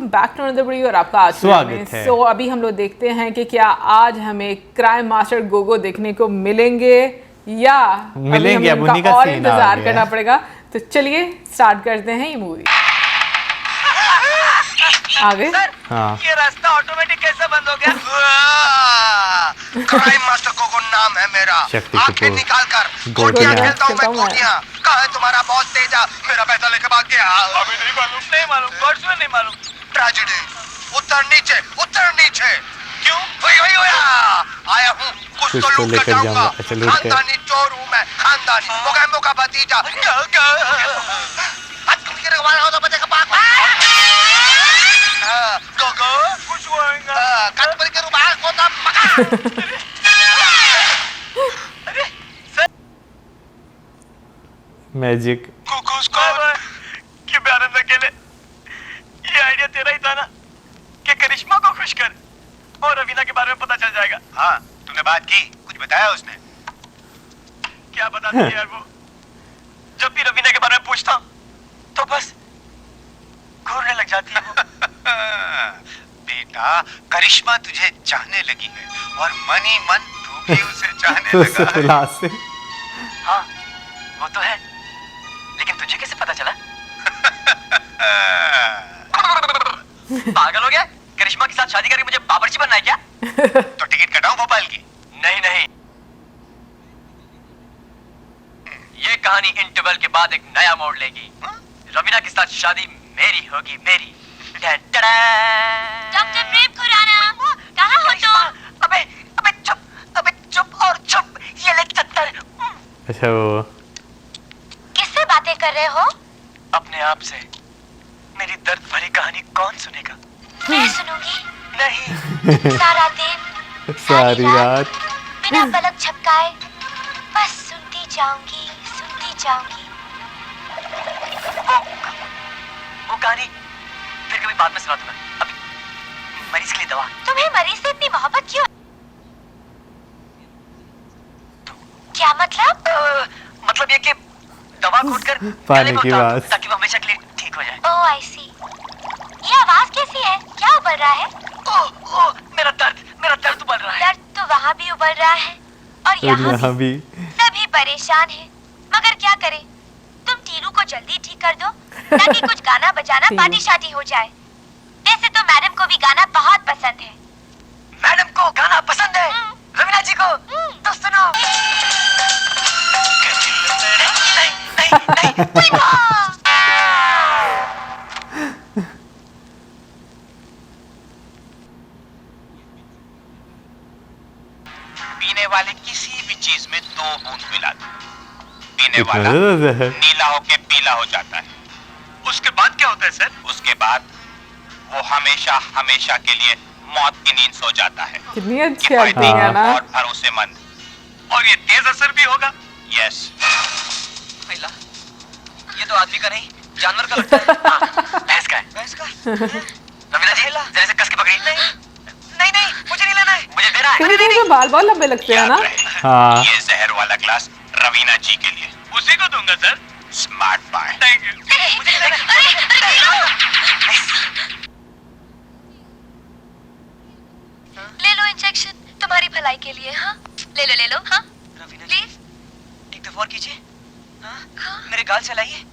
Back to another video और आपका आज स्वागत है। अभी हम लोग देखते हैं कि क्या आज हमें क्राइम मास्टर गोगो देखने को मिलेंगे या अभी हमें उनका और इंतजार करना पड़ेगा। तो चलिए स्टार्ट करते हैं ये मूवी। आगे हाँ। ये रास्ता ऑटोमेटिक कैसे बंद हो गया? क्राइम मास्टर गोगो नाम है मेरा। आंखें निकाल कर गोटियां खेलता हूँ मैं गोटियां। कहाँ है तुम्हारा बॉस तेजा? मेरा पैसा लेके भाग गया। अभी नहीं मालूम गॉड्स में नहीं मालूम। ट्रेजेडी उतर नीचे क्यों? वही आया हूँ कुछ तो लूट कर जाऊंगा। खानदानी चोर हूँ मैं, खानदानी मोगैम्बो का भतीजा। हो तो बच्चे का पाक गोगो कुछ होएगा। कटपरी के रुबाल को तो पकड़। अरे मैजिक कुकुस को कि बेरन अकेले ये आइडिया तेरा ही था ना कि करिश्मा को खुश कर और रवीना के बारे में पता चल जाएगा। हाँ तूने बात की, कुछ बताया उसने? क्या बताती है यार वो? जब भी रवीना के बारे में पूछता हूँ तो बस घूरने लग जाती है वो। बेटा करिश्मा तुझे चाहने लगी है और मन ही मन तू भी उसे चाहने लगा है। हाँ वो तो है, लेकिन तुझे कैसे पता चला? पागल हो गया? करिश्मा के साथ शादी करके मुझे बावर्ची बनना है क्या? तो टिकट कटाऊं भोपाल की? नहीं ये कहानी इंटरवल के बाद एक नया मोड़ लेगी। रवीना के साथ शादी मेरी होगी, मेरी। डॉक्टर प्रेम खुराना, कहाँ हो तुम? अबे चुप और चुप। ये ले 70। अच्छा वो किससे बातें कर रहे हो? अपने आप से। मेरी दर्द भरी कहानी कौन सुनेगा? मैं सुनूंगी। नहीं। सारा दिन सारी रात बिना पलक झपकाए बस सुनती जाऊंगी। वो कहानी फिर कभी बाद में सुना दूंगा। अभी मरीज के लिए दवा। तुम्हें मरीज से इतनी मोहब्बत क्यों? क्या मतलब ये कि दवा घोटकर पानी की आवाज ताकि वो हमेशा के लिए ठीक हो जाए। ओह आई सी। ये आवाज कैसी है? क्या उबल रहा है? ओह मेरा दर्द उबल रहा है। दर्द तो वहाँ भी उबल रहा है और यहाँ भी। सभी परेशान हैं, मगर क्या करें? तुम टीनू को जल्दी ठीक कर दो ताकि कुछ गाना बजाना पार्टी शादी हो जाए। वैसे तो मैडम को भी गाना बहुत पसंद है। मैडम को गाना पसंद है? रवीना जी को? तो सुनो। नहीं। पीने वाले किसी भी चीज में 2 बूंद मिला दो, पीने वाला नीला होके पीला हो जाता है। उसके बाद क्या होता है सर? उसके बाद वो हमेशा के लिए मौत की नींद सो जाता है। कितनी अच्छी एक्टिंग है ना। और भरोसेमंद, और ये तेज असर भी होगा। यस। ये तो आदमी का नहीं जानवर का लगता है। भैंस का है। रवीना जी जरा से कस के पकड़ी। नहीं मुझे नहीं लेना है, मुझे देना है। नहीं बाल बहुत लंबे लगते हैं ना। हाँ ये जहर वाला ग्लास रवीना जी के लिए। उसी को दूंगा sir. Smart boy. Thank you. मुझे नहीं लेना। ले लो इंजेक्शन, तुम्हारी भलाई के लिए। हाँ ले लो। हाँ रवीना जी प्लीज एक दफा और कीजिए। मेरे गाल से लाइए।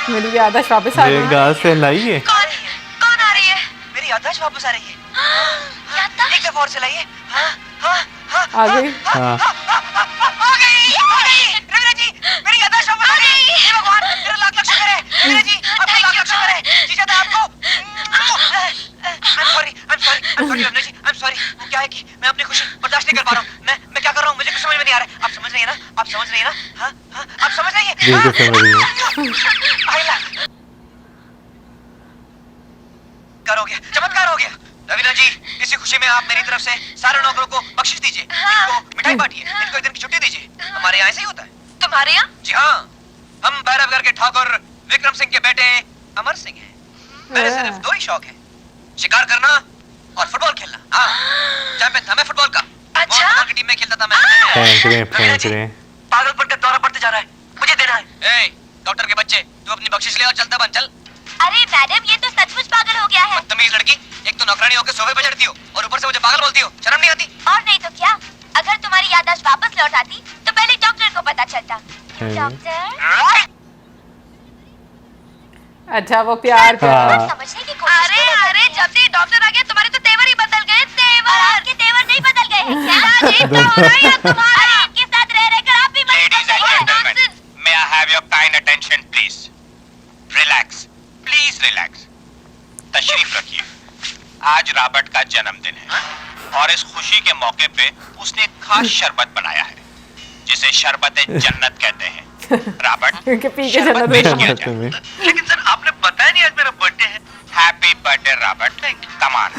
मेरी याददाश्त वापस आ मेरे गई। गाल से लाइए। कौन आ रही है? मेरी याददाश्त वापस आ रही है। याददाश्त? एक दफा और से लाइए। आ गई। हाँ आ गई। रवीना जी मेरी याददाश्त वापस आ गई। हे भगवान तेरा लाख शुक्र है। रवीना जी आपका लाख शुक्र है। जी चाहता है आपको। I'm sorry Raveena ji. I'm sorry। क्या है कि मैं अपनी खुशी बर्दाश्त नहीं कर पा रहा हूँ। मैं क्या कर रहा हूँ मुझे कुछ समझ में नहीं आ रहा है। आप समझ रही है ना? हाँ आप समझ रही है। बिल्कुल समझ रही है। चमत्कार हो गया। रवीना जी इसी खुशी में आप मेरी तरफ से सारे नौकरों को बख्शिश दीजिए। इनको मिठाई बांटिए, इनको एक दिन की छुट्टी दीजिए। हमारे यहाँ ऐसे ही होता है। तुम्हारे यहाँ? जी हाँ, हम भैरवगढ़ के ठाकुर विक्रम सिंह के बेटे अमर सिंह हैं। मेरे सिर्फ 2 ही शौक हैं, शिकार करना और फुटबॉल खेलना। हाँ चैंपियन था मैं फुटबॉल का। अच्छा? फुटबॉल की टीम में खेलता था मैं। पागलपन का दौरा पड़ते जा रहा है, मुझे देना है। डॉक्टर के बच्चे तू अपनी बख्शिश ले और चलता बन चल। अरे मैडम ये तो सचमुच पागल बदतमीज लड़की, एक तो नौकरानी होकर सोफे पे चढ़ती हो और ऊपर से मुझे पागल बोलती हो, शर्म नहीं आती? और नहीं तो क्या, अगर तुम्हारी याददाश्त वापस लौट आती तो पहले डॉक्टर को पता चलता। डॉक्टर अच्छा वो प्यार हाँ। समझने की कोशिश। अरे जब से डॉक्टर आ गया तुम्हारे तो तेवर ही बदल गए। तेवर आपके तेवर नहीं बदल गए हैं क्या? क्या हो रहा है तुम्हारे? इनके साथ रह रहकर आप भी बदल गए हैं। May I have your kind attention, please? Relax, please relax. तशरीफ रखिए। आज रॉबर्ट का जन्मदिन है और इस खुशी के मौके पे उसने एक खास शरबत बनाया है जिसे शरबत जन्नत कहते हैं। रॉबर्ट, क्योंकि पी के शरबत जन्नत पेश में किया जन्नत जाए। में। लेकिन सर आपने बताया नहीं आज मेरा बर्थडे है। Happy birthday Robert, come on.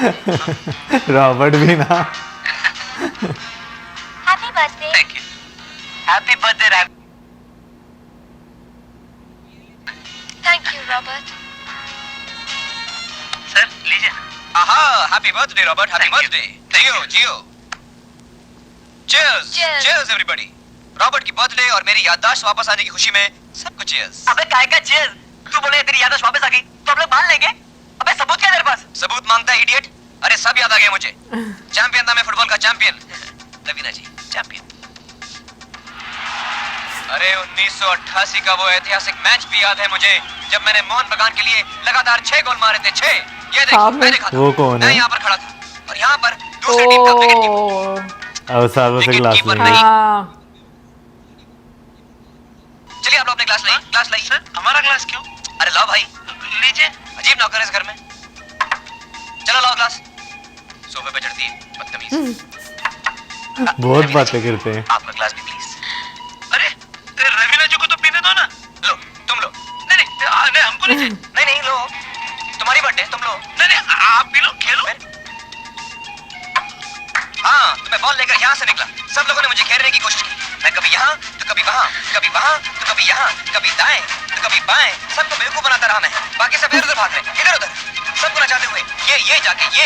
Robert भी ना। Happy birthday. Thank you. Happy birthday Robert. Thank you Robert. Sir लीजिए। आहा, happy birthday Robert, happy birthday. जियो जियो। Cheers Cheers. Cheers everybody. Robert की बर्थडे और मेरी याददाश्त वापस आने की खुशी में सबको चीयर्स। अबे काय का चीयर्स? तू बोले तेरी याददाश्त वापस आ गई तो हम लोग मान लेंगे। अबे सबूत क्या है तेरे पास? सबूत मांगता है इडियट। अरे सब याद आ गया मुझे। चैंपियन था मैं फुटबॉल का चैंपियन। रवीना जी चैंपियन। अरे 1988 का वो ऐतिहासिक मैच भी याद है मुझे जब मैंने मोहन बगान के लिए लगातार 6 गोल मारे थे। 6। ये देख हाँ, मैं देखा था। वो कौन है? मैं यहाँ पर खड़ा था और यहाँ पर दूसरी टीम का विकेट कीपर। ओ और सालों से विकेट क्लास कीपर में। नहीं। हाँ चलिए आप लोग अपने ग्लास लाइए। ग्लास लाइए। सर हमारा ग्लास क्यों? अरे लाओ भाई लीजिए। अजीब नौकर है इस घर में। चलो लाओ ग्लास। सोफे पे चढ़ती है बदतमीज। बहुत बातें करते हैं। आपका ग्लास भी प्लीज। अरे रवीना जी को तो पीने दो ना। लो तुम लो। नहीं हमको नहीं चाहिए। नहीं लो तुम्हारी बर्थडे तुम लो। नहीं आप पी लो खेलो। हाँ तो मैं बॉल लेकर यहाँ से निकला। सब लोगों ने मुझे घेरने की कोशिश की। मैं कभी यहाँ तो कभी वहाँ, कभी वहाँ तो कभी यहाँ, कभी दाएं तो कभी बाएं। सबको बेवकूफ बनाता रहा मैं। बाकी सब इधर उधर भाग रहे, इधर उधर सबको नचाते हुए ये जाके ये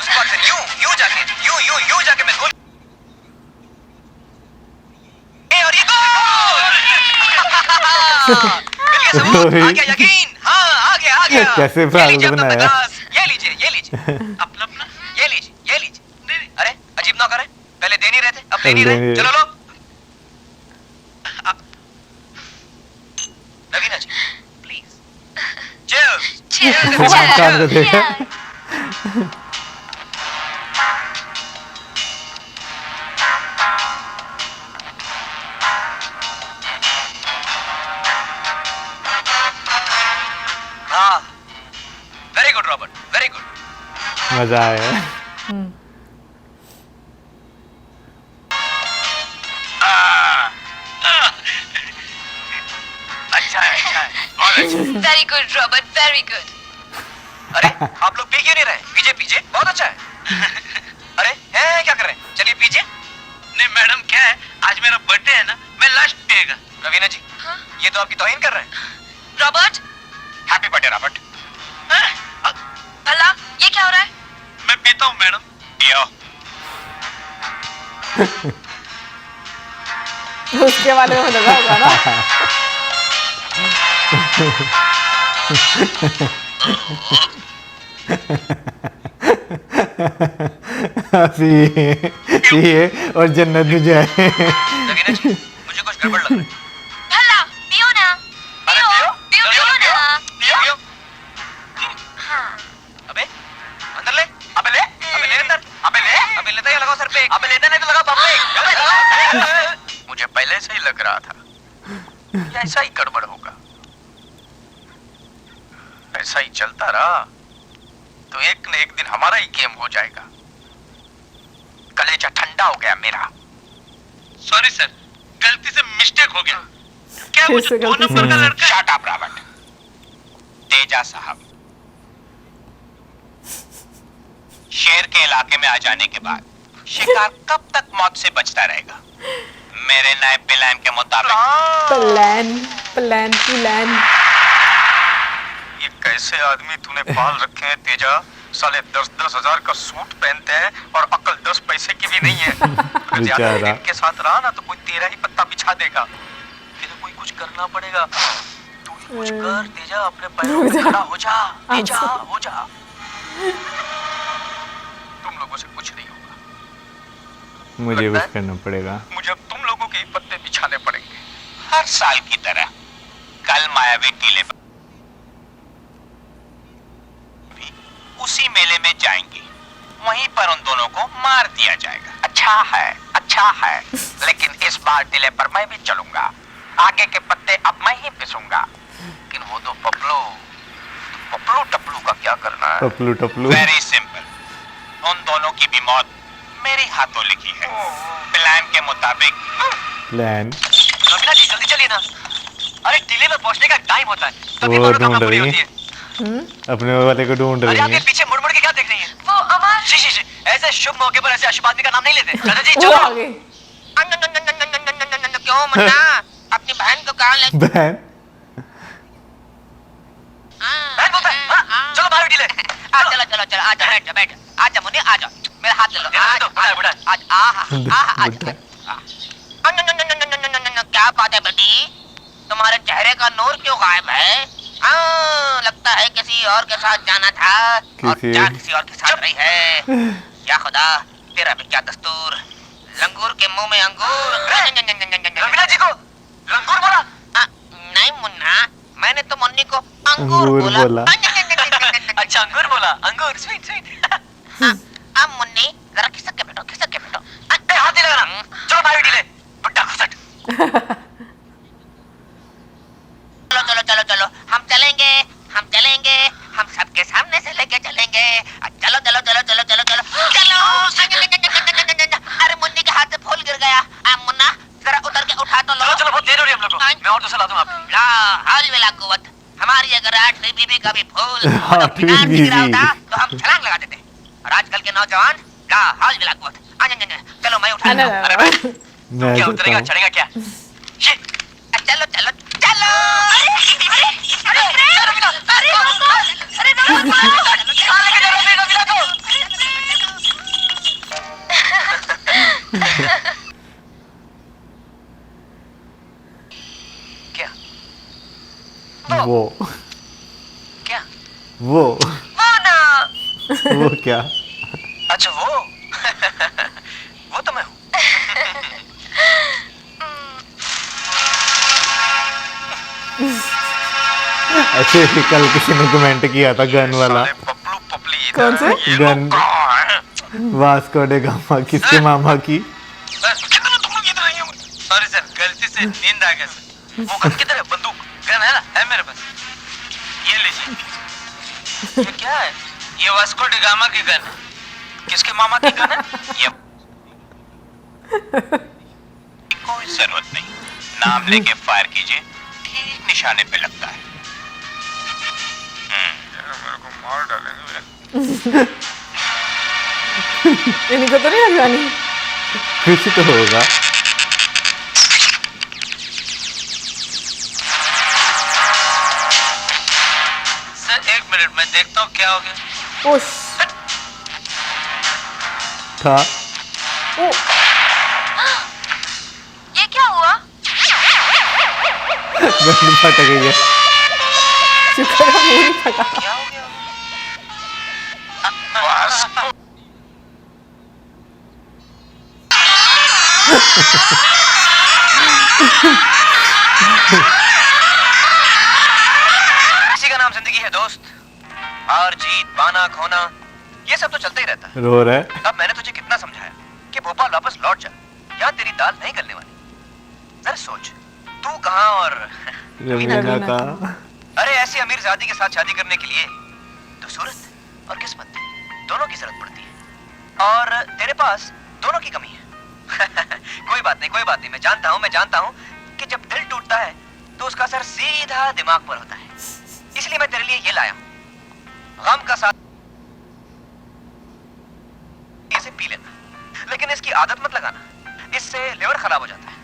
उसके बाद फिर यूं जाके यूं जाके मैं गोल और ये गोल। मिल गया सबूत, आ गया यकीन। हाँ आ गया कैसे ये पागल लीजिए अपना बनाया? ग्लास। ये लीजिए अपना ये लीजिए अरे अजीब नौकर है। पहले दे नहीं रहे थे अब ले नहीं रहे। चलो लो। रवीना जी प्लीज। काम करते हैं। हाँ very good Robert very good. मजा आया। अच्छा है और अच्छा। Very good Robert very good. अरे आप लोग पी क्यों नहीं रहे? पीजिए बहुत अच्छा है। अरे हैं क्या कर रहे हैं? चलिए पीजिए। नहीं मैडम क्या है आज मेरा बर्थडे है ना, मैं लास्ट पिएगा। रवीना जी हाँ? ये तो आपकी तौहीन कर रहे हैं। Robert happy birthday Robert. भला ये क्या हो रहा है? मैं पीता हूँ मैडम। पियो। उसके वाले में लगा होगा ना। पिए और जन्नत में जाए। रवीना जी मुझे कुछ गड़बड़ लग रहा है। भला पियो ना। अरे पियो ना। पियो। हाँ अबे अंदर ले। अबे ले अंदर। अबे लेता ही लगाओ सर पे। अबे लेता नहीं तो लगा बम पे। मुझे पहले से ही लग रहा था कि ऐसा ही गड़बड़ होगा। ऐसा ही चलता रहा तो एक न एक दिन हमारा ही गेम हो जाएगा। कलेजा ठंडा हो गया मेरा। सॉरी सर गलती से मिस्टेक हो गया। क्या फिर वो से जो 2 गलती नंबर का से। लड़का? Shut up Robert. तेजा साहब शेर के इलाके में आ जाने के बाद शिकार कब तक मौत से बचता रहेगा? मेरे नए प्लान के मुताबिक। प्लान ये कैसे आदमी तूने पाल रखे हैं तेजा? साले 10-10 हजार का सूट पहनते हैं और अकल 10 पैसे की भी नहीं है। अगर ज्यादा बेचारा। इनके साथ रहा ना तो कोई तेरा ही पत्ता बिछा देगा। तेरे कोई कुछ करना पड़ेगा। तू ही कुछ कर तेजा, अपने पैरों पे खड़ा हो जा। तेजा हो जा। तुम लोगों से कुछ नहीं होगा। मुझे लगता कुछ करना पड़ेगा। मुझे अब तुम लोगों के ही पत्ते बिछाने पड़ेंगे। हर साल की तरह कल मायावी टीले पर भी उसी मेले में जाएंगे, वहीं पर उन दोनों को मार दिया जाएगा। अच्छा है, लेकिन इस बार टीले पर मैं भी चलूंगा। आगे के पत्ते अब मैं ही पिसूंगा। लेकिन वो तो पपलू टपलू का क्या करना है? टपलू वेरी सिंपल, उन दोनों की भी मौत मेरे हाथों लिखी है। प्लान के मुताबिक। प्लान। रवीना जी जल्दी चलिए ना। अरे टीले में पहुंचने का टाइम होता है, तभी वो मनोकामना ढूंढ पूरी रही होती है। अपने वाले को ढूंढ अरे रही आप ये है। पीछे मुड़ के क्या देख रही हैं? वो अमर। शी ऐसे शुभ मौके पर ऐसे अशुभ आदमी का नाम नहीं लेते। दादा जी वो चलो। आ गए। क्यों मुन्ना, अपनी बहन को कहाँ ले? बहन। बहन बोलता है, हाँ? चलो मारो टीले। चलो आजा बैठ आजा मुन्नी आजा, मेरा हाथ ले लो। क्या बात है बेटी, तुम्हारे चेहरे का नूर क्यों गायब है? लगता है किसी और के साथ जाना था और क्या किसी और के साथ रही है। या खुदा, तेरा भी क्या दस्तूर, लंगूर के मुंह में अंगूर। रवीना जी को लंगूर बोला? नहीं मुन्ना, मैंने तो मुन्नी को अंगूर बोला। अच्छा अंगूर बोला, अंगूर स्वीट। अब मुन्नी जरा खिसक के बैठो। हाथ नहीं लगाना। चलो भाई ढीले, बुड्ढा घुसट। चलो हम चलेंगे, हम सबके सामने से लेके चलेंगे। चलो। अरे मुन्नी के हाथ से फूल गिर गया। मुन्ना जरा उतर के उठा तो लो। चलो बहुत देर हो रही है हम लोग को। मैं और दूसरा ला दूं आपको। ला हाल वेला कुवत, हमारी अगर आठवीं बीबी का भी फूल गिरा होता तो हम छलांग लगा देते। और आजकल के नौजवान ला हाल वेला कुवत। चलो मैं उठा अरे क्या उतरेगा चढ़ेगा क्या? चलो। क्या? वो क्या? वो ना। वो क्या? अच्छा वो वो तो मैं हूँ। ऐसे कल किसी ने कमेंट किया था गन वाला। पपलू पपली कौन से? गन वास्को डे गामा किसके मामा की? सॉरी सर, गलती से नींद आ गया सर। वो गन किधर है? बंदूक गन है ना, है मेरे पास। ये लीजिए। ये क्या है? ये वास्को डे गामा की गन है। किसके मामा की गन है? ये कोई जरूरत नहीं, नाम लेके फायर कीजिए, ठीक निशाने पे लगता है। मेरे को मार डालेंगे। इनको तो नहीं लग जानी। कुछ तो होगा। सर 1 मिनट में देखता हूँ क्या हो गया। ओश था। ओ ये क्या हुआ? गन फट गई है। शुक्र है मुंह नहीं फटा। क्या हो गया? इसी का नाम जिंदगी है दोस्त। हार जीत, पाना खोना, ये सब तो चलता ही रहता है। रो रहा है। अब मैंने तुझे कितना समझाया कि भोपाल वापस लौट जा, यहाँ तेरी दाल नहीं गलने वाली। जरा सोच, तू कहाँ और रवीना का। अरे ऐसी अमीर जादी के साथ शादी करने के लिए तो सूरत और किस्मत दोनों की जरूरत पड़ती है, और तेरे पास दोनों की कमी है। कोई बात नहीं, मैं जानता हूँ कि जब दिल टूटता है तो उसका असर सीधा दिमाग पर होता है। इसलिए मैं तेरे लिए ये लाया हूँ, गम का साथ इसे पी लेना, लेकिन इसकी आदत मत लगाना, इससे लिवर खराब हो जाता है।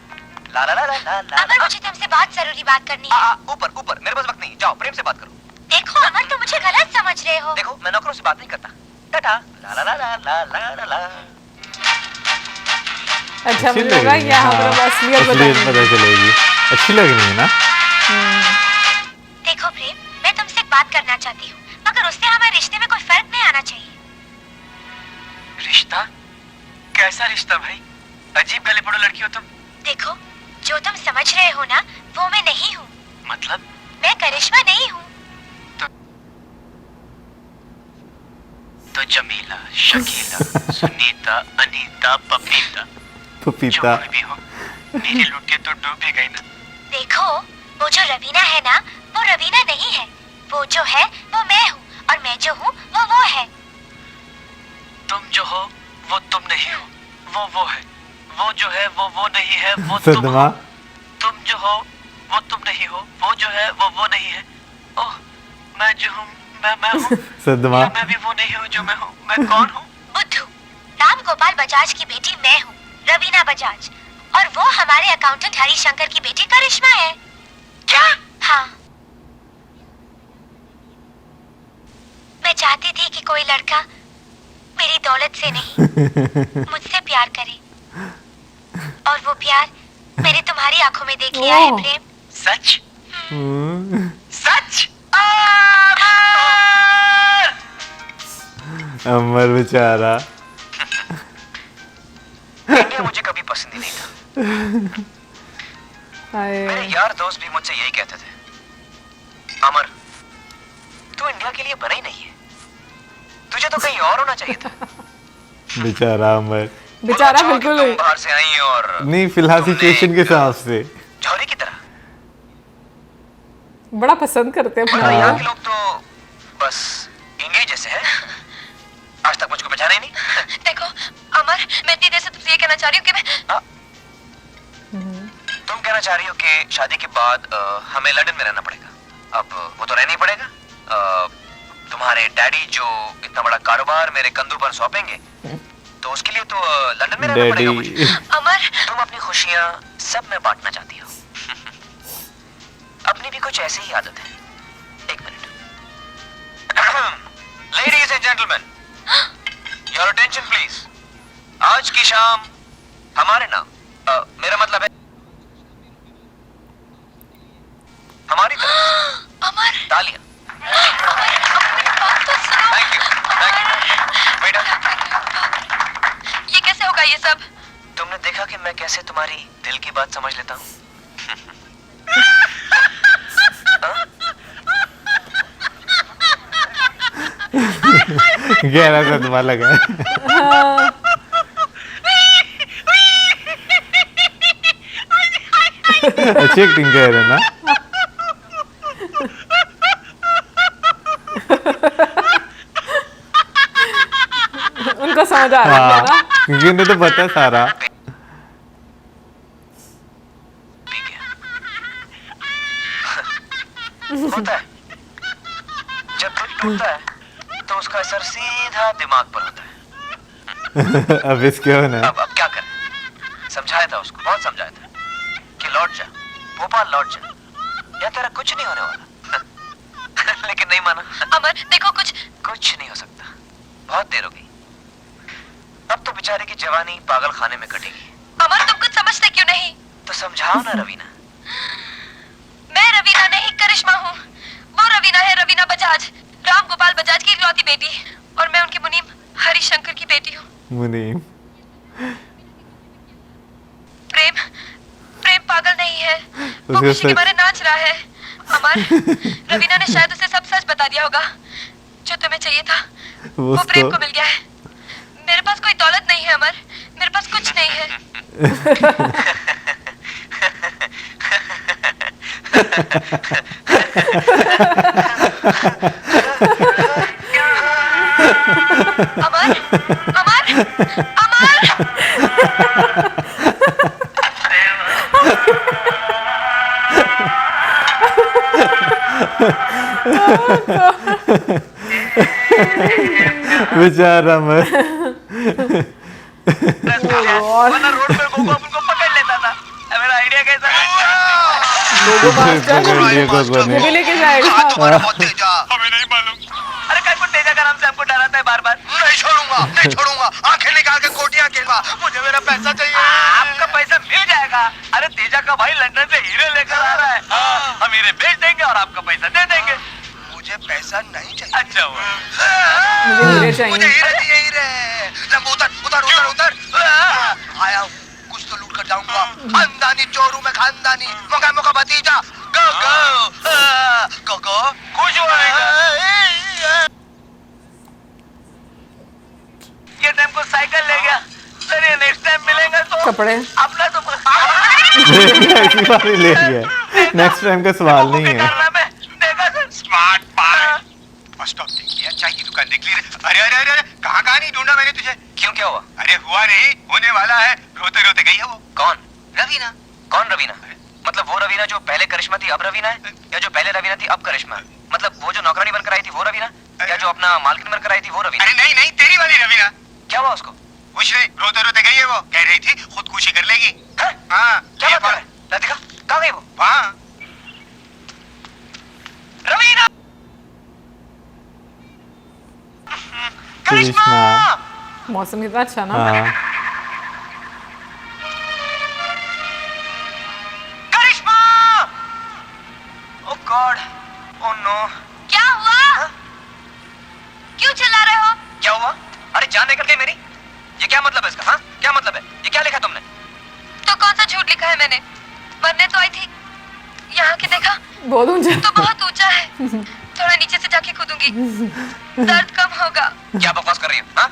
ला ला ला ला ला ला। अमर, मुझे तुमसे बहुत जरूरी बात करनी है। ऊपर मेरे पास वक्त नहीं, जाओ प्रेम से बात करो। देखो अमर, तुम मुझे गलत समझ रहे हो। देखो मैं नौकरों से बात नहीं करता। टाटा। ला ला ला ला ला ला ला ला। अच्छा अच्छी मुझे लग लगा रही है। यहाँ पर हाँ, असलियत असलियत बतानी। पता चलेगी। अच्छी लग रही है ना? देखो प्रेम, मैं तुमसे एक बात करना चाहती हूँ, मगर उससे हमारे रिश्ते में कोई फर्क नहीं आना चाहिए। रिश्ता? कैसा रिश्ता भाई? अजीब गले पड़ो लड़की हो तुम। देखो, जो तुम समझ रहे हो ना, वो मैं नहीं हूँ। मतलब? मैं करिश्मा नहीं हूँ। तो जमीला, शकीला, सुनीता, अनीता, पपीता, पपीता जो कोई भी हो, मेरी लुटिया तो डूब ही गई ना। देखो, वो जो रवीना है ना, वो रवीना नहीं है। वो जो है वो मैं हूँ, और मैं जो हूँ वो है। तुम जो हो वो तुम नहीं हो, वो है। वो जो है वो नहीं है, वो तुम हो। सदमा तुम जो हो वो तुम नहीं हो, वो जो है वो नहीं है। ओह, मैं जो हूँ मैं हूँ। सदमा या मैं भी वो नहीं हूँ जो मैं हूँ। मैं कौन हूँ? बुद्धू, राम गोपाल बजाज की बेटी मैं हूँ, रवीना बजाज, और वो हमारे अकाउंटेंट हरिशंकर की बेटी करिश्मा है। क्या? हाँ, मैं चाहती थी कि कोई लड़का मेरी दौलत से नहीं मुझसे प्यार करे, और वो प्यार मैंने तुम्हारी आंखों में देख लिया है प्रेम। सच? हम्म, सच? अमर बेचारा। इंडिया मुझे कभी पसंद ही नहीं था। हाय। मेरे यार दोस्त भी मुझसे यही कहते थे, अमर तू इंडिया के लिए बना ही नहीं है, तुझे तो कहीं और होना चाहिए था। बेचारा अमर। बेचारा अच्छा कि बिल्कुल तुम बाहर से आई और नहीं, फिलहाल सिचुएशन के हिसाब से झोरी की तरह। बड़ा पसंद करते हैं वरना अपना। यहाँ के लोग तो बस इंडिया जैसे हैं, आज तक मुझको पहचाना ही नहीं। देखो अमर, मैं इतनी देर से तुमसे ये कहना चाह रही हूँ कि मैं तुम कहना चाह रही हो कि शादी के बाद हमें लंदन में रहना पड़ेगा। अब वो तो रहना ही पड़ेगा। तुम्हारे डैडी जो इतना बड़ा कारोबार मेरे कंधों पर सौंपेंगे, तो उसके लिए तो लंदन में रहना पड़ेगा मुझे। डैडी अमर, तुम अपनी खुशियाँ सब में बांटना चाहती हो। अपनी भी कुछ ऐसी ही आदत है। एक minute. Ladies and gentleman, your attention please. आज की शाम हमारे नाम, मेरा मतलब है हमारी तरफ अमर, तालियां। मेरी बात तो सुनो। थैंक यू बेटा। ये कैसे होगा ये सब? तुमने देखा कि मैं कैसे तुम्हारी दिल की बात समझ लेता हूँ। गहरा सदमा लगा। अच्छी एक्टिंग कर रहे हैं ना। उनको समझ आ रहा है हाँ, ना। क्योंकि उन्हें तो पता है सारा। होता है जब दिल टूटता है तो उसका असर सीधा दिमाग पर होता है। अब इसके होना है। अब क्या करें? समझाया था उसको, बहुत समझाया था कि लौट जा, भोपाल लौट जा, या तेरा कुछ नहीं होने वाला। लेकिन नहीं माना। अमर देखो, कुछ नहीं हो सकता, बहुत देर हो गई। अब तो बेचारे की जवानी पागल खाने में कटेगी। अमर तुम कुछ समझते क्यों नहीं? तो समझाओ ना रवीना। मैं रवीना नहीं, करिश्मा हूँ। वो रवीना है, रवीना बजाज, राम गोपाल बजाज की इकलौती बेटी, और मैं उनके मुनीम हरिशंकर की बेटी हूँ। मुनीम प्रेम पागल नहीं है, वो उसके खुशी के मारे नाच रहा है। अमर, रवीना ने शायद उसे सब सच बता दिया होगा। जो तुम्हें चाहिए था वो प्रेम उसको को मिल गया है। मेरे पास कोई दौलत नहीं है अमर, मेरे पास कुछ नहीं है। अमर, अमर, अमर! बेचारा अमर। वरना रोड पे गोगो अपन को पकड़ लेता था। मेरा आइडिया कैसा है? गोगो मास्टर पकड़ लिया गोगो ने। वो भी लेके जाएगा। हमें नहीं मालूम। अरे कल को तेजा का नाम से हमको डराता है बार बार। नहीं छोड़ूंगा, नहीं छोड़ूंगा। आंखें निकाल के कोटियां खेलूंगा। मुझे मेरा पैसा चाहिए। आपका पैसा मिल जाएगा। अरे तेजा का भाई लंदन से हीरे लेकर आ रहा है। हम हीरे बेच देंगे और आपका पैसा दे देंगे। मुझे मुझे पैसा नहीं चाहिए। अच्छा हुआ। मुझे हीरे चाहिए। मुझे हीरे चाहिए, हीरे। लंबू उतर उतर उतर उतर। आया हूँ, कुछ तो लूट कर जाऊंगा। खानदानी चोर हूँ मैं, खानदानी। मौका मौका भतीजा। गो गो गो गो। खुश होएगा। ये टाइम को साइकिल ले गया। चलिए नेक्स्ट टाइम मिलेंगे तो कपड़े अपना तो ऐसी बात ही ले गया, नेक्स्ट टाइम का सवाल नहीं है। Smart part. बस स्टॉप देख लिया, चाय की दुकान देख ली। अरे अरे अरे कहाँ कहाँ नहीं ढूंढा मैंने तुझे। क्यों, क्या हुआ? अरे हुआ नहीं, होने वाला है। रोते रोते गई है वो। कौन? रवीना। कौन रवीना? मतलब वो रवीना जो पहले करिश्मा थी अब रवीना है, या जो पहले रवीना थी अब करिश्मा है? मतलब वो जो नौकरानी बनकर आई थी वो रवीना, या जो अपना मालकिन बनकर आई थी वो रवीना? अरे नहीं नहीं, तेरी वाली रवीना। क्या हुआ उसको? कुछ नहीं, रोते रोते गई है वो। कह रही थी खुदकुशी कर लेगी। हाँ, क्या बात है? राधिका कहाँ गई वो? वहाँ। रवीना। करिश्मा। मौसम कितना अच्छा ना। हाँ। करिश्मा! ओह गॉड, ओह नो। क्या हुआ? क्यों चिल्ला रहे हो? क्या हुआ? अरे जान निकल गई मेरी। ये क्या मतलब है इसका? हाँ, क्या मतलब है? ये क्या लिखा तुमने? तो कौन सा झूठ लिखा है मैंने? मरने तो आई थी, यहाँ के देखा बहुत ऊंचा। तो बहुत ऊंचा है। थोड़ा नीचे से जाके कूदूंगी, दर्द कम होगा। क्या बकवास कर रही हो? हाँ?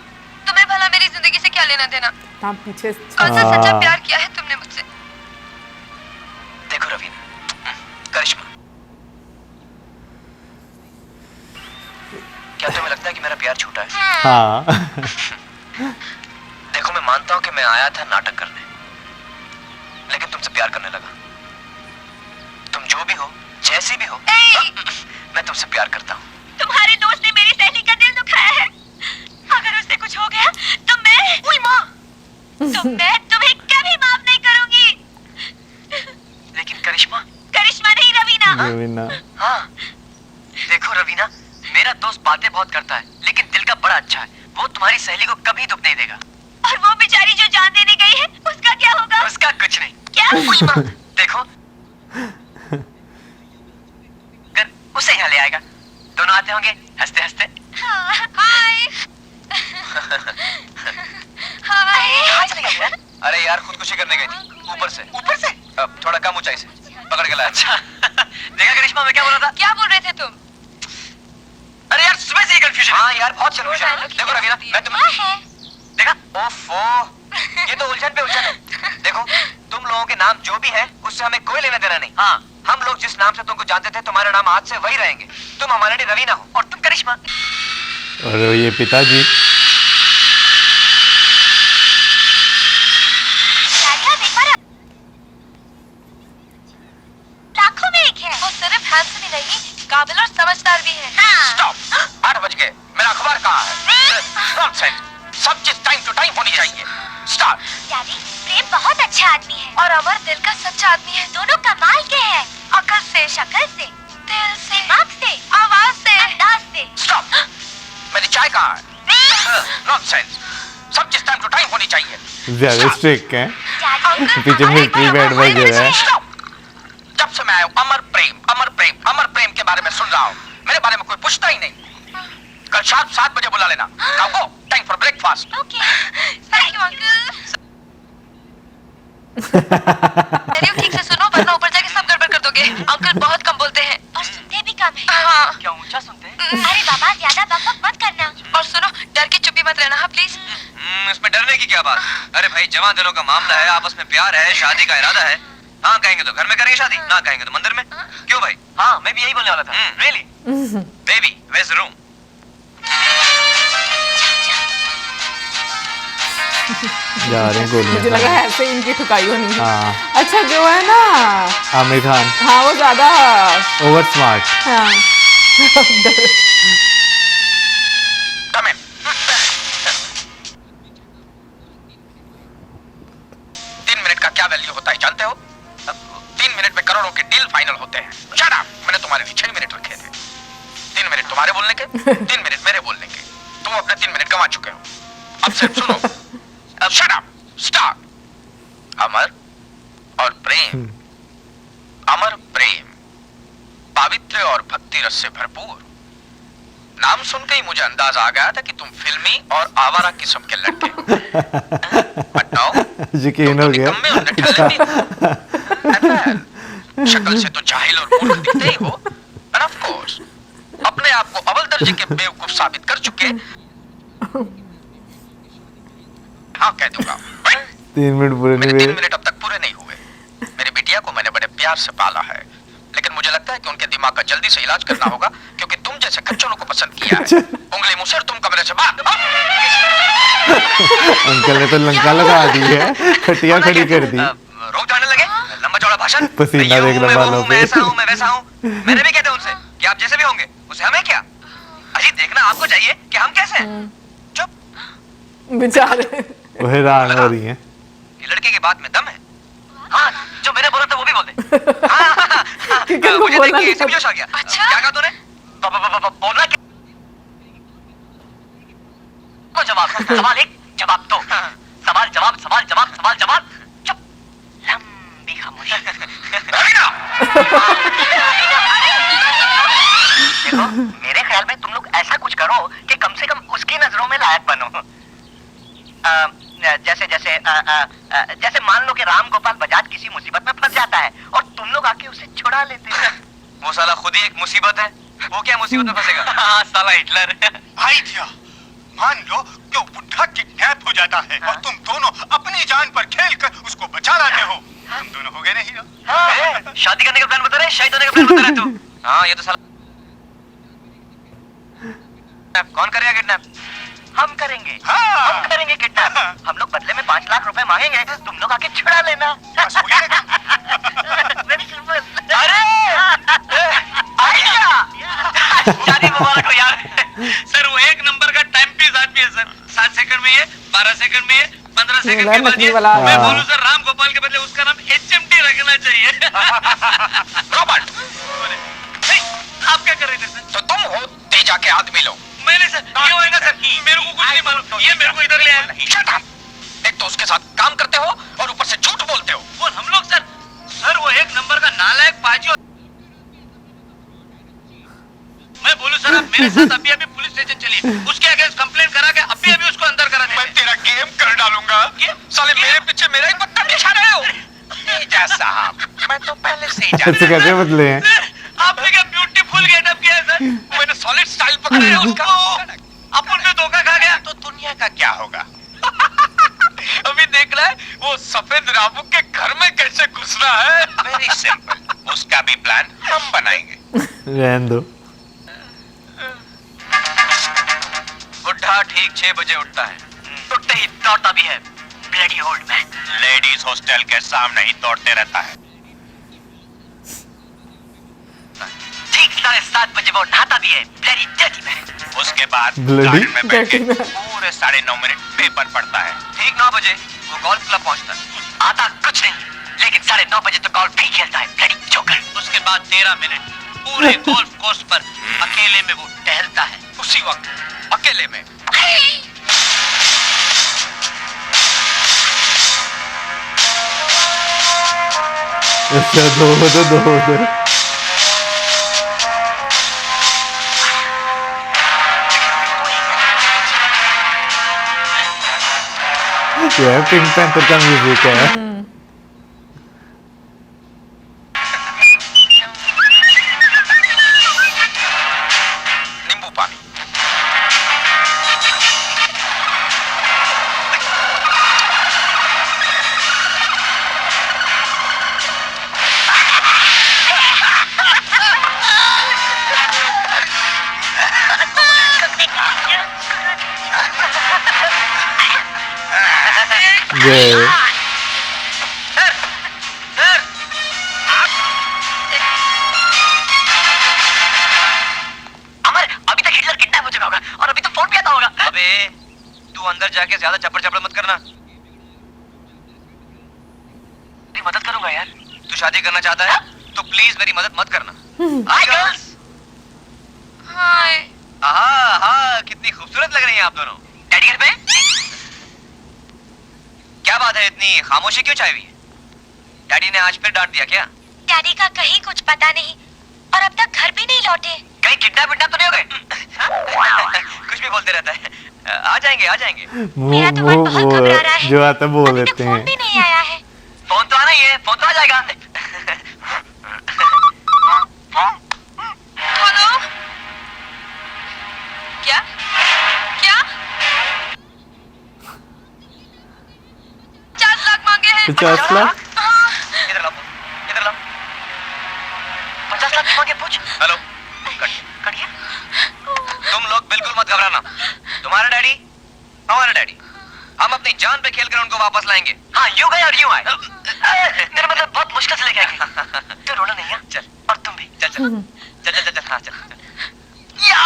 तुम्हें भला मेरी जिंदगी से क्या लेना देना? हाँ पीछे कौन सा सच्चा प्यार किया है तुमने मुझसे? देखो रवीना, करिश्मा, क्या तुम्हें लगता है कि मेरा प्यार झूठा है? हाँ। देखो मैं मानता हूँ कि मैं आया था नाटक करने, लेकिन तुमसे प्यार करने लगा। तुम जो भी हो, जैसी भी हो, मैं तुमसे प्यार करता हूँ। तुम्हारे दोस्त ने मेरी सहेली का दिल दुखाया है। अगर उससे कुछ हो गया तो मैं तुम्हें कभी माफ नहीं करूंगी। लेकिन करिश्मा। करिश्मा नहीं, रवीना। रवीना। हाँ, देखो रवीना, मेरा दोस्त बातें बहुत करता है, लेकिन दिल का बड़ा अच्छा है। वो तुम्हारी सहेली को कभी दुख नहीं देगा। और वो बेचारी जो जान देने गई है, उसका क्या होगा? उसका कुछ नहीं। क्या? देखो, उसे यहाँ ले आएगा, दोनों आते होंगे हंसते हंसते। हाय। हाय। चले गए? अरे यार खुदकुशी करने गई थी, ऊपर से। ऊपर से? अब थोड़ा कम ऊंचाई से पकड़ के लाया। अच्छा। देखा करिश्मा, मैं क्या बोल रहा था? क्या बोल रहे थे तुम? अरे यार सुबह से ही कंफ्यूजन। हाँ यार बहुत कंफ्यूजन है। देखो रवीना, मैं तुम्हें है? देखा, ओफो, ये तो उलझन पे उलझन है। देखो, तुम लोगों के नाम जो भी है उससे हमें कोई लेना देना नहीं। हाँ, हम लोग जिस नाम से तुमको जानते थे, तुम्हारे नाम आज से वही रहेंगे। तुम हमारे लिए रवीना हो और तुम करिश्मा। और ये पिताजी। लाखों में एक है। वो सिर्फ हैंडसम ही नहीं, काबिल और समझदार भी है। स्टॉप, 8 बज गए, मेरा अखबार कहाँ है? नॉनसेंस, सब चीज टाइम टू टाइम होनी चाहिए। स्टार्ट। डैडी, प्रेम बहुत अच्छा आदमी है और अमर दिल का सच्चा आदमी है। दोनों कमाल के हैं, अकल से, शक्ल से, दिल से, दिमाग से, आवाज से, अंदाज से। स्टॉप, मेरी चाय कहाँ है? नॉनसेंस, सब चीज टाइम टू टाइम होनी चाहिए। ज्यादा स्ट्रिक्ट है। डैडी, पीछे मिलिट्री बैंड बज रहा है। स्टॉप, जब से मैं आया हूँ अमर प्रेम, अमर प्रेम, अमर प्रेम के बारे में सुन रहा हूँ। मेरे बारे में कोई पूछता ही नहीं। कल शाम 7 बजे बुला लेना। Now go, time for breakfast. Okay, thank you uncle. ठीक से सुनो, वरना ऊपर जाके सब गड़बड़ कर दोगे। अंकल बहुत कम बोलते हैं और सुनते भी कम है। हाँ। क्या ऊंचा सुनते हैं? अरे बाबा, ज्यादा बकबक मत करना। और सुनो, डर के चुप्पी मत रहना, हाँ प्लीज। इसमें डरने की क्या बात? अरे भाई, जवान दिलों का मामला है, आपस में प्यार है, शादी का इरादा है। हाँ कहेंगे तो घर में करेंगे शादी, ना कहेंगे तो मंदिर में। क्यों भाई? हाँ, मैं भी यही बोलने वाला था। Really? Baby, where's the room? जा रहे हैं गोलियां। मुझे लगा ऐसे ही इनकी ठुकाई होनी है। हाँ। अच्छा जो है ना, आमिर खान हाँ वो ज्यादा ओवर स्मार्ट। हाँ। Come in. 3 मिनट का क्या वैल्यू होता है जानते हो? 3 मिनट में करोड़ों के डील फाइनल होते हैं। Shut up! मैंने तुम्हारे लिए 6 मिनट रखे थे। 3 मिनट तुम्हारे बोलने के, 3 मिनट मेरे बोलने के। तुम अपने 3 मिनट गंवा चुके हो। अब सिर्फ सुनो। अब shut up! Start! अमर और प्रेम, अमर प्रेम, पवित्र और भक्ति रस से भरपूर, नाम सुन के ही मुझे अंदाजा आ गया था कि तुम फिल्मी और आवारा किस्म के लड़के हो। बताओ, यकीन हो गया। निकम्मे और निठल्ले भी हो। And well, शक्ल से तो जाहिल और मूर्ख दिखते ही हो। And of course, अपने आप को अव्वल दर्जे के बेवकूफ साबित कर चुके। हाँ कह दूंगा। 3 मिनट पूरे नहीं मेरे 3 हुए। मिनट अब तक पूरे नहीं हुए। मेरी बिटिया को मैंने बड़े प्यार से पाला है, लेकिन मुझे लगता है कि उनके दिमाग का जल्दी से इलाज करना होगा, क्योंकि तुम जैसे खच्चरों को पसंद किया है। उंगली मुसर तुम कमरे से बाहर। अंकल ने तो लंका लगा दी है, खटिया खड़ी कर दी। रोक जाने लगे, लंबा चौड़ा भाषण। पसीना मैं ये देख हूँ, लो मैं वो बालों हूँ, पे। मैं ऐसा हूँ, मैं वैसा हूँ। मैंने भी कहते उनसे कि आप जैसे भी होंगे, उसे हमें क्या। अजी देखना आपको चाहिए कि हम कैसे हैं। चुप। बेचारे। वो हैरान हो रही हैं। ये लड़के की बात में दम है। हाँ, जो मैंने बोला था वो भी बोल दे। हाँ, क्योंकि वो मुझे देख बोलना के था। ऐसे भी जोश आ गया। अच्छा? क्या कहा तूने? बोलना क्या? को जवाब, सवाल एक, जवाब दो। सवाल जवाब, सवाल जवाब, सवाल जवाब। चुप। लंबी खामोशी। रवीना! देखो, मेरे ख्याल में तुम लोग ऐसा कुछ करो कि कम से कम उसकी नजरों में लायक बनो। जैसे जैसे जैसे मान लो कि राम गोपाल बजाज किसी मुसीबत में फंस जाता है और तुम लोग आके उसे छुड़ा लेते हो। वो साला खुद ही एक मुसीबत है। वो क्या मुसीबत में फंसेगा? हाँ, साला हिटलर। आइडिया, मान लो कि वो बुढ़ा किडनैप हो जाता है और तुम दोनों अपनी जान पर खेलकर उसको बचा लाते हो। तुम दोनों हो गए नहीं हो? शादी करने का प्लान बता रहे, शादी होने का प्लान बता रहे तू। हाँ, ये तो साला कौन करेगा किडनैप? हम करेंगे। हाँ। हम करेंगे किडनैप। हम लोग बदले में 5 लाख रुपए मांगेंगे, तुम लोग आके छुड़ा लेना। बस हो गया ना? Very simple. अरे आइडिया। शादी मुबारक हो यार। सर वो 1 नंबर का टाइम पीस आदमी है सर। 7 सेकंड में ये, 12 सेकंड में ये, 15 सेकंड के बाद नकली ये। वाला। मैं बोलूं सर, राम गोपाल के बदले उसका नाम HMT रखना चाहिए। रॉबर्ट, नहीं, आप क्या कर रहे थे सर? तो तुम हो तेजा के आदमी लोग। मैंने सर, ये होएगा सर, मेरे को कुछ नहीं मालूम। ये मेरे को इधर ले आया। Shut up! एक तो उसके साथ काम करते हो और ऊपर से झूठ बोलते हो। कौन हम लोग सर? सर वो 1 नंबर का नालायक पाजी। मैं बोलूं सर, आप मेरे साथ अभी अभी पुलिस स्टेशन चलिए, उसके अगेंस्ट कंप्लेंट करा के अभी अभी उसको अंदर करा मैं तेरा गेम कर डालूंगा। साले मेरे पीछे मेरा ही पत्ता बिछा रहे हो। तेजा साहब, मैं तो पहले से ही ऐसे कैसे बदले हैं? आपने क्या ब्यूटीफुल गेटअप किया है सर? मैंने सॉलिड स्टाइल पकड़ा है उसका। अपन पे धोखा खा गया। तो दुनिया का क्या होगा? अभी देख रहा है वो सफेद रामू के घर में कैसे घुसना है। वेरी सिंपल, उसका भी प्लान हम बनाएंगे। रहने दो। बुढ़ा ठीक 6 बजे उठता है, उठते ही दौड़ता भी है। Bloody old man. Ladies hostel के सामने ही दौड़ते रहता है। ठीक 7:30 बजे वो नहाता भी है। Bloody dirty man. उसके बाद Bloody गार्डन में बैठ के dirty man। पूरे 9.5 मिनट पेपर पढ़ता है। ठीक 9 बजे वो गोल्फ क्लब पहुंचता है। आता कुछ नहीं, लेकिन 9:30 बजे तो गोल्फ भी खेलता है। Bloody joker. उसके बाद 13 मिनट पूरे गोल्फ कोर्स पर अकेले में वो टहलता है। उसी वक्त अकेले में अच्छा, दो उधर। ये पिंक पैंथर का म्यूजिक है। नींबू पानी। ये सर, सर, अमर, अभी तक हिटलर किडनैप हो चुका होगा और अभी तो फोन भी आता होगा। अबे, तू अंदर जाके ज्यादा चपड़ मत करना। तेरी मदद करूंगा यार। तू शादी करना चाहता है तो प्लीज मेरी मदद मत करना। Hi girls. हाय। हाँ, कितनी खूबसूरत लग रही हैं आप दोनों। डैडी घर पे? क्या बात है, इतनी खामोशी क्यों छाई हुई है? डैडी ने आज फिर डांट दिया क्या? डैडी का कहीं कुछ पता नहीं और अब तक घर भी नहीं लौटे। कहीं किडनैप विडनैप तो नहीं हो गए? कुछ भी बोलते रहता है। आ जाएंगे। मेरा तो मन बहुत घबरा रहा है। जो आता बोल अभी तक देते फोन हैं। भी नहीं आया है। फोन तो आना ही है, फोन तो आ जाएगा। हेलो, क्या 50 लाख मांगे हैं। 50 लाख? इधर लाओ 50 लाख मांगे, पूछ। हेलो, कट गया। तुम लोग बिल्कुल मत घबराना, तुम्हारा डैडी हमारा डैडी, हम अपनी जान पे खेलकर उनको वापस लाएंगे। हाँ, यूं गए और यूं आए। मेरा मतलब बहुत मुश्किल से लेके आएंगे। तू रोना नहीं है, चल। और तुम भी चल। हाँ चल। या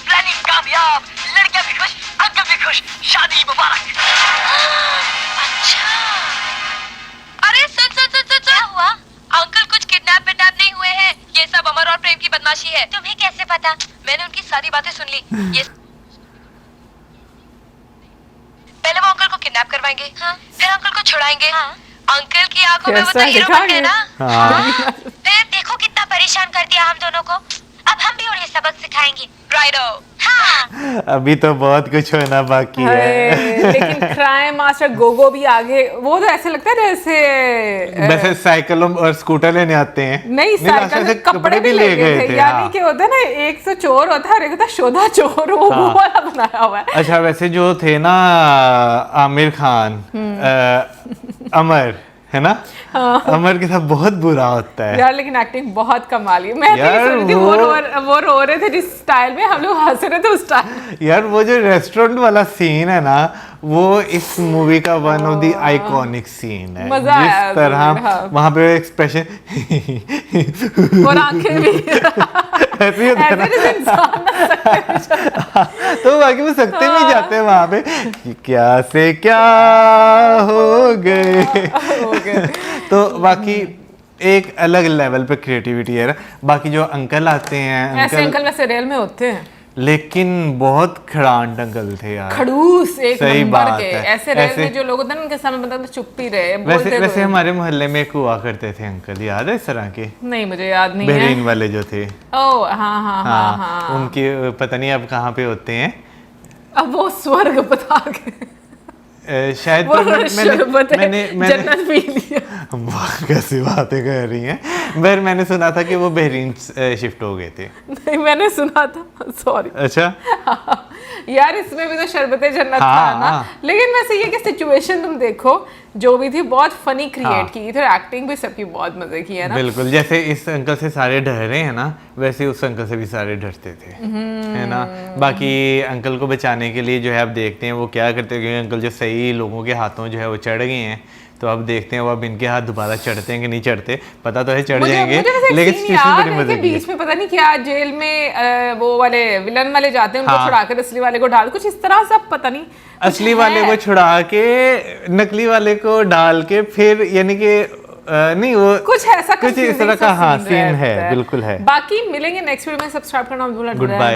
प्लानिंग कामयाब, लड़कियां भी खुश, अंकल भी खुश, शादी मुबारक। अच्छा, अरे सुन क्या हुआ? अंकल कुछ किडनैप विडनैप नहीं हुए हैं। ये सब अमर और प्रेम की बदमाशी है। तुम्हें कैसे पता? मैंने उनकी सारी बातें सुन ली। ये पहले वो अंकल को किडनैप करवाएंगे, हाँ। फिर अंकल को छुड़ाएंगे, हाँ। अंकल की आंखों में वो तो हीरो बन गए ना, हाँ। फिर देखो कितना परेशान कर दिया हम दोनों को। अब हम भी उन्हें सबक सिखाएंगे। राइडो, हाँ। अभी तो बहुत कुछ होना बाकी है। लेकिन क्राइम मास्टर गोगो भी आगे, वो तो ऐसे लगता है जैसे वैसे साइकिलों और स्कूटर लेने आते हैं। नहीं, साइकिल से कपड़े भी ले गए थे। यानी कि होता है ना, एक तो चोर होता है और एक होता है शोधा चोर, वो वाला बनाया हुआ है। अच्छा, वैसे जो थे ना आमिर खान, अमर है ना, अमर के साथ बहुत बुरा होता है यार, लेकिन एक्टिंग बहुत कमाल है। मैं तो ये सुन रही थी, वो रो रहे थे जिस स्टाइल में, हम लोग हंस रहे थे उस स्टाइल। यार वो जो रेस्टोरेंट वाला सीन है ना, वो इस मूवी का one of the iconic scene है। मजा आया जिस तरह हाँ। वहां पे एक्सप्रेशन और आंखें भी ऐसे ही होता है ना। ऐसे इंसान ना सकते। तो बाकी वो सकते भी जाते हैं वहां पे कि क्या से क्या हो गए। तो बाकी एक अलग लेवल पे क्रिएटिविटी है। बाकी जो अंकल आते हैं, ऐसे अंकल वैसे रियल में होते हैं, लेकिन बहुत खड़ांट अंकल थे यार, खड़ूस एक सही नंबर बात के। है। ऐसे रियल में जो लोग होते हैं ना, उनके सामने मतलब चुप ही रहे, बोलते वैसे हमारे मोहल्ले में एक हुआ करते थे अंकल, याद है इस तरह के? नहीं, मुझे याद नहीं है। बहरीन वाले जो थे। ओ हाँ। उनके पता नहीं अब कहाँ पे होते हैं। अब वो स्वर्ग बता के शायद वो मैंने जन्नत पी लिया। वाह, कैसी बातें कर रही हैं। पर मैंने सुना था कि वो बहरीन शिफ्ट हो गए थे। नहीं, मैंने सुना था, सॉरी। अच्छा यार, इसमें भी तो शरबत जन्नत हाँ, था ना। हाँ। लेकिन वैसे ये कि सिचुएशन तुम देखो, जो भी थी बहुत फनी क्रिएट की थी, एक्टिंग भी सबकी बहुत मजे की है ना। बिल्कुल, जैसे इस अंकल से सारे डर रहे हैं ना, वैसे उस अंकल से भी सारे डरते थे, है ना। बाकी अंकल को बचाने के लिए जो है अब देखते हैं वो क्या करते हैं, क्योंकि अंकल जो सही लोगों के हाथों जो है वो चढ़ गए हैं। तो अब देखते हैं वो अब इनके हाथ दोबारा चढ़ते हैं कि नहीं चढ़ते, पता तो है चढ़ जाएंगे। लेकिन सिचुएशन बड़ी मजे की बीच में पता नहीं क्या जेल में वो वाले विलन वाले जाते हैं, उनको हाँ। छुड़ा कर असली वाले को डाल, कुछ इस तरह से, पता नहीं असली वाले को छुड़ा के नकली वाले को डाल के, फिर यानी कि नहीं, वो कुछ ऐसा कुछ इस तरह का हाँ सीन है, बिल्कुल है। बाकी मिलेंगे नेक्स्ट वीडियो में। सब्सक्राइब करना मत भूलना। Good bye.